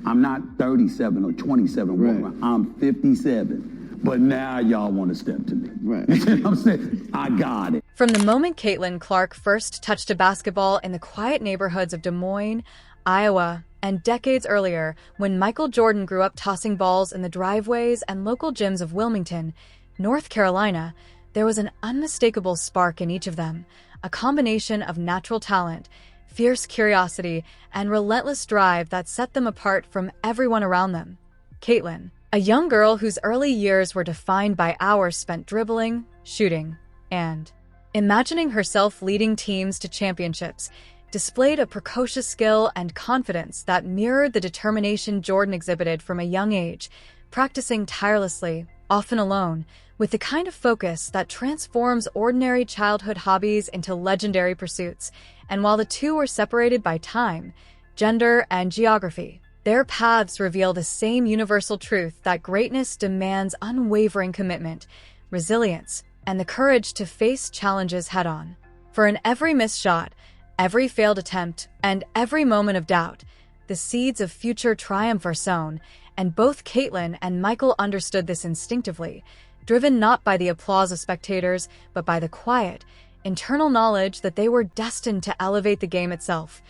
I'm not 37 or 27. Right. I'm 57. But now y'all want to step to me. Right. You know what I'm saying? I got it. From the moment Caitlin Clark first touched a basketball in the quiet neighborhoods of Des Moines, Iowa, and decades earlier, when Michael Jordan grew up tossing balls in the driveways and local gyms of Wilmington, North Carolina, there was an unmistakable spark in each of them, a combination of natural talent, fierce curiosity, and relentless drive that set them apart from everyone around them. Caitlin, a young girl whose early years were defined by hours spent dribbling, shooting, and imagining herself leading teams to championships, displayed a precocious skill and confidence that mirrored the determination Jordan exhibited from a young age, practicing tirelessly, often alone, with the kind of focus that transforms ordinary childhood hobbies into legendary pursuits. And while the two were separated by time, gender, and geography, their paths reveal the same universal truth that greatness demands unwavering commitment, resilience, and the courage to face challenges head-on. For in every missed shot, every failed attempt, and every moment of doubt, the seeds of future triumph are sown, and both Caitlin and Michael understood this instinctively, driven not by the applause of spectators, but by the quiet, internal knowledge that they were destined to elevate the game itself.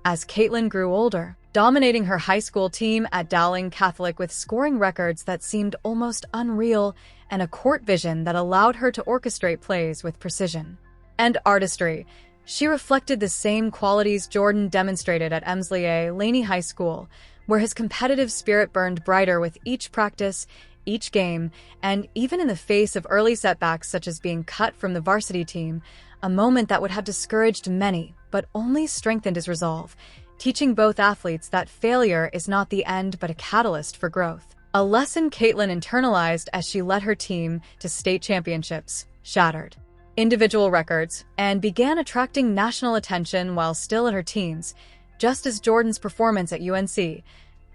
As Caitlin grew older, dominating her high school team at Dowling Catholic with scoring records that seemed almost unreal and a court vision that allowed her to orchestrate plays with precision and artistry, she reflected the same qualities Jordan demonstrated at Emslie Laney High School, where his competitive spirit burned brighter with each practice, each game, and even in the face of early setbacks such as being cut from the varsity team, a moment that would have discouraged many, but only strengthened his resolve, teaching both athletes that failure is not the end but a catalyst for growth. A lesson Caitlin internalized as she led her team to state championships, shattered individual records, and began attracting national attention while still in her teens, just as Jordan's performance at UNC,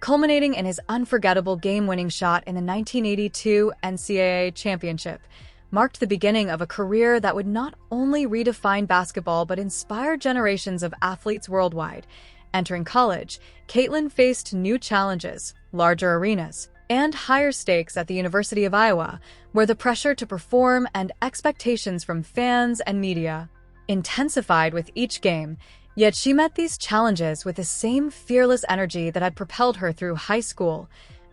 culminating in his unforgettable game-winning shot in the 1982 NCAA championship, marked the beginning of a career that would not only redefine basketball but inspire generations of athletes worldwide. Entering college, Caitlin faced new challenges, larger arenas, and higher stakes at the University of Iowa, where the pressure to perform and expectations from fans and media intensified with each game. Yet she met these challenges with the same fearless energy that had propelled her through high school,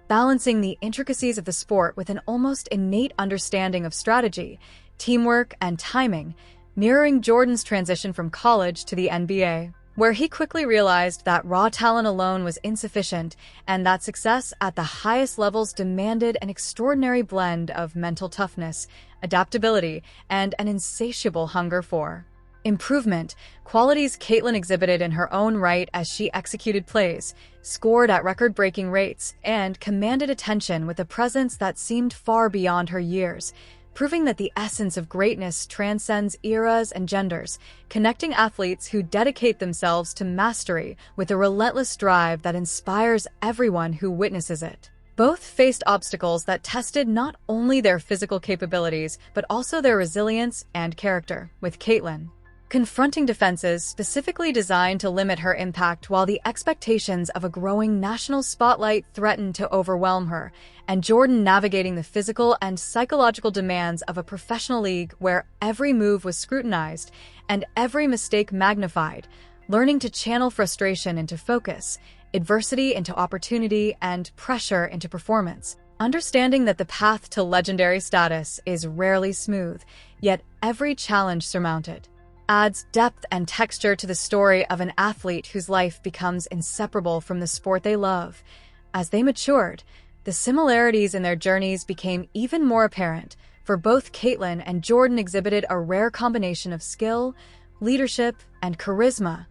balancing the intricacies of the sport with an almost innate understanding of strategy, teamwork, and timing, mirroring Jordan's transition from college to the NBA, where he quickly realized that raw talent alone was insufficient and that success at the highest levels demanded an extraordinary blend of mental toughness, adaptability, and an insatiable hunger for improvement, qualities Caitlin exhibited in her own right as she executed plays, scored at record-breaking rates, and commanded attention with a presence that seemed far beyond her years, proving that the essence of greatness transcends eras and genders, connecting athletes who dedicate themselves to mastery with a relentless drive that inspires everyone who witnesses it. Both faced obstacles that tested not only their physical capabilities, but also their resilience and character, with Caitlin confronting defenses specifically designed to limit her impact while the expectations of a growing national spotlight threatened to overwhelm her, and Jordan navigating the physical and psychological demands of a professional league where every move was scrutinized and every mistake magnified, learning to channel frustration into focus, adversity into opportunity, and pressure into performance. Understanding that the path to legendary status is rarely smooth, yet every challenge surmounted adds depth and texture to the story of an athlete whose life becomes inseparable from the sport they love. As they matured, the similarities in their journeys became even more apparent, for both Caitlin and Jordan exhibited a rare combination of skill, leadership, and charisma,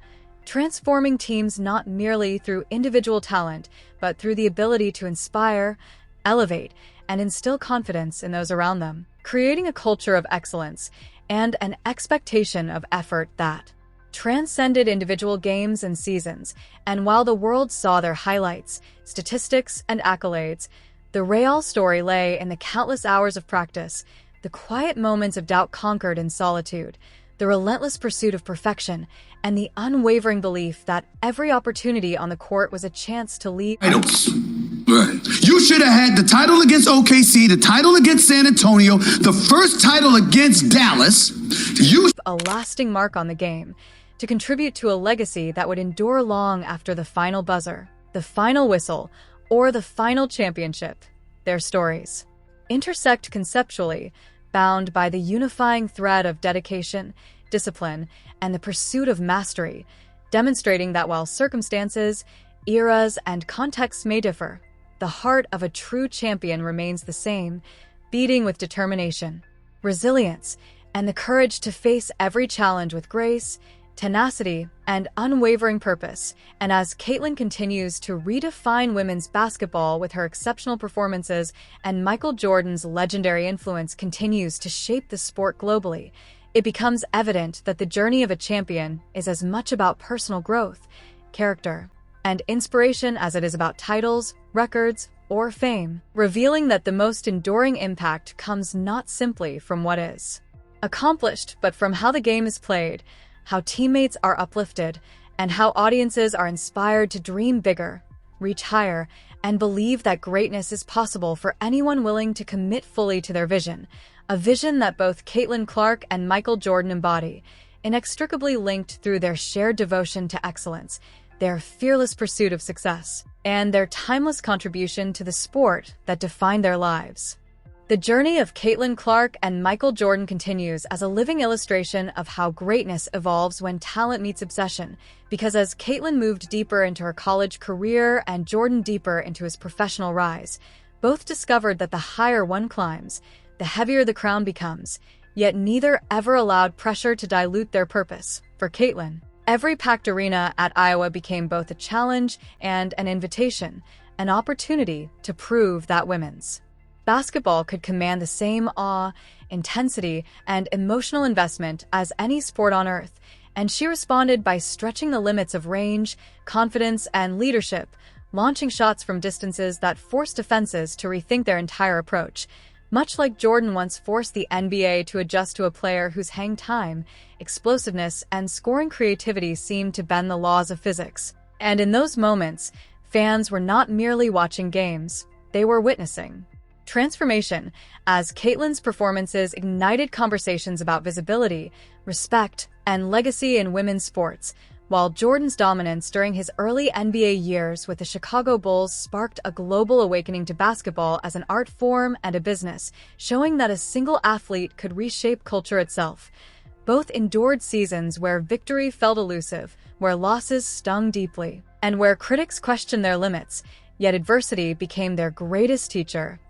transforming teams not merely through individual talent, but through the ability to inspire, elevate, and instill confidence in those around them, creating a culture of excellence and an expectation of effort that transcended individual games and seasons. And while the world saw their highlights, statistics, and accolades, the real story lay in the countless hours of practice, the quiet moments of doubt conquered in solitude, the relentless pursuit of perfection, and the unwavering belief that every opportunity on the court was a chance to lead. Titles. Right. You should have had the title against OKC, the title against San Antonio, the first title against Dallas. A lasting mark on the game, to contribute to a legacy that would endure long after the final buzzer, the final whistle, or the final championship. Their stories intersect conceptually, bound by the unifying thread of dedication, discipline, and the pursuit of mastery, demonstrating that while circumstances, eras, and contexts may differ, the heart of a true champion remains the same, beating with determination, resilience, and the courage to face every challenge with grace, tenacity, and unwavering purpose. And as Caitlin continues to redefine women's basketball with her exceptional performances and Michael Jordan's legendary influence continues to shape the sport globally, it becomes evident that the journey of a champion is as much about personal growth, character, and inspiration as it is about titles, records, or fame, revealing that the most enduring impact comes not simply from what is accomplished, but from how the game is played, how teammates are uplifted, and how audiences are inspired to dream bigger, reach higher, and believe that greatness is possible for anyone willing to commit fully to their vision, a vision that both Caitlin Clark and Michael Jordan embody, inextricably linked through their shared devotion to excellence, their fearless pursuit of success, and their timeless contribution to the sport that defined their lives. The journey of Caitlin Clark and Michael Jordan continues as a living illustration of how greatness evolves when talent meets obsession, because as Caitlin moved deeper into her college career and Jordan deeper into his professional rise, both discovered that the higher one climbs, the heavier the crown becomes, yet neither ever allowed pressure to dilute their purpose. For Caitlin, every packed arena at Iowa became both a challenge and an invitation, an opportunity to prove that women's basketball could command the same awe, intensity, and emotional investment as any sport on earth, and she responded by stretching the limits of range, confidence, and leadership, launching shots from distances that forced defenses to rethink their entire approach, much like Jordan once forced the NBA to adjust to a player whose hang time, explosiveness, and scoring creativity seemed to bend the laws of physics. And in those moments, fans were not merely watching games, they were witnessing transformation, as Caitlin's performances ignited conversations about visibility, respect, and legacy in women's sports, while Jordan's dominance during his early NBA years with the Chicago Bulls sparked a global awakening to basketball as an art form and a business, showing that a single athlete could reshape culture itself. Both endured seasons where victory felt elusive, where losses stung deeply, and where critics questioned their limits, yet adversity became their greatest teacher.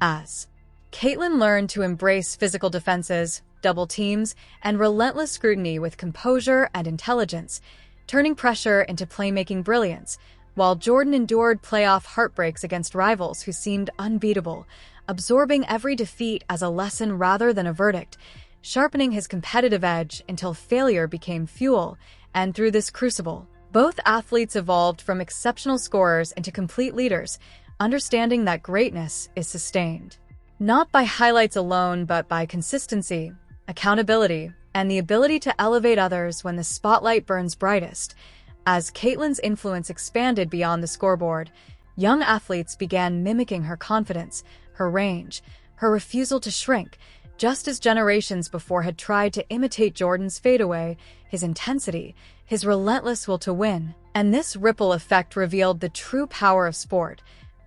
As Caitlin learned to embrace physical defenses, double teams, and relentless scrutiny with composure and intelligence, turning pressure into playmaking brilliance, while Jordan endured playoff heartbreaks against rivals who seemed unbeatable, absorbing every defeat as a lesson rather than a verdict, sharpening his competitive edge until failure became fuel. And through this crucible, both athletes evolved from exceptional scorers into complete leaders, understanding that greatness is sustained not by highlights alone, but by consistency, accountability, and the ability to elevate others when the spotlight burns brightest. As Caitlin's influence expanded beyond the scoreboard, young athletes began mimicking her confidence, her range, her refusal to shrink, just as generations before had tried to imitate Jordan's fadeaway, his intensity, his relentless will to win. And this ripple effect revealed the true power of sport,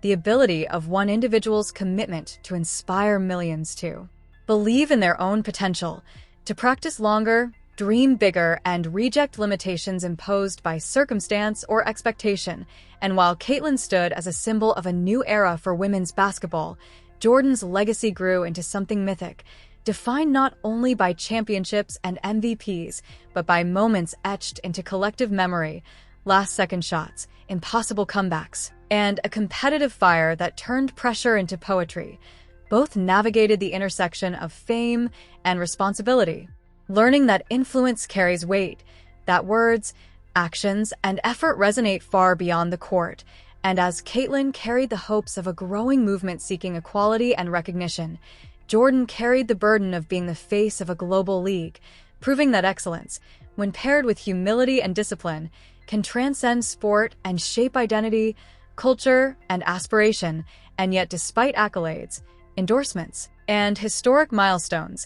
the ability of one individual's commitment to inspire millions to believe in their own potential, to practice longer, dream bigger, and reject limitations imposed by circumstance or expectation. And while Caitlin stood as a symbol of a new era for women's basketball, Jordan's legacy grew into something mythic, defined not only by championships and MVPs, but by moments etched into collective memory, last-second shots, impossible comebacks, and a competitive fire that turned pressure into poetry. Both navigated the intersection of fame and responsibility, learning that influence carries weight, that words, actions, and effort resonate far beyond the court. And as Caitlin carried the hopes of a growing movement seeking equality and recognition, Jordan carried the burden of being the face of a global league, proving that excellence, when paired with humility and discipline, can transcend sport and shape identity, culture, and aspiration. And yet, despite accolades, endorsements, and historic milestones,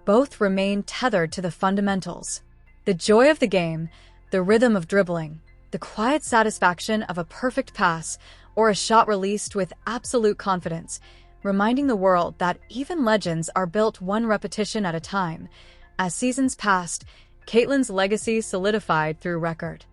both remain tethered to the fundamentals. The joy of the game, the rhythm of dribbling, the quiet satisfaction of a perfect pass or a shot released with absolute confidence, reminding the world that even legends are built one repetition at a time. As seasons passed, Caitlin's legacy solidified through record.